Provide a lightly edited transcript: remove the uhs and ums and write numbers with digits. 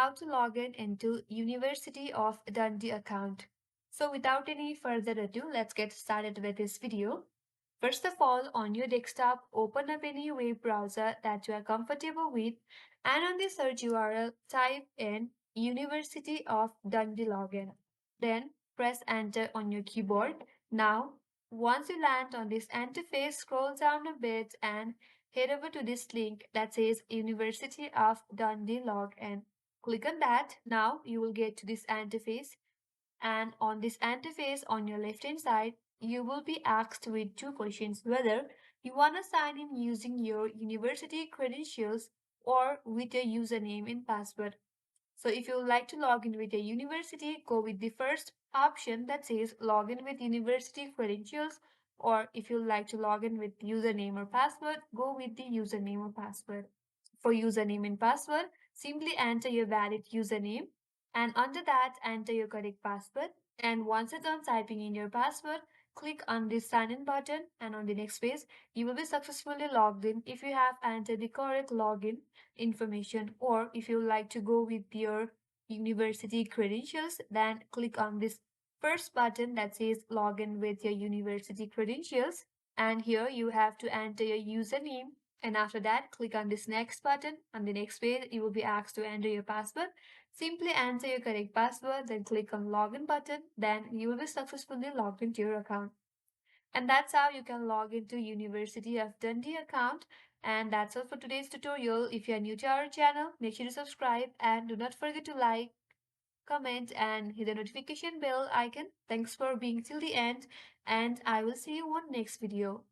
how to log in into University of Dundee account. So without any further ado, let's get started with this video. First of all, on your desktop, open up any web browser that you are comfortable with, and on the search URL, type in University of Dundee login. Then press enter on your keyboard. Now, once you land on this interface, scroll down a bit and head over to this link that says University of Dundee Login. Click on that. Now you will get to this interface, and on this interface on your left hand side, you will be asked with two questions whether you want to sign in using your university credentials or with your username and password. So if you would like to log in with a university, go with the first option that says login with university credentials, or if you would like to log in with username or password, go with the username or password. For username and password, simply enter your valid username and under that enter your correct password. And once you're done typing in your password, click on this sign in button, and on the next page, you will be successfully logged in if you have entered the correct login information, or if you like to go with your university credentials, then click on this first button that says login with your university credentials, and here you have to enter your username, and after that click on this next button. On the next page you will be asked to enter your password. Simply enter your correct password, then click on login button, then you will be successfully logged into your account. And that's how you can log into University of Dundee account. And that's all for today's tutorial. If you are new to our channel, make sure to subscribe and do not forget to like, comment and hit the notification bell icon. Thanks for being till the end, and I will see you on next video.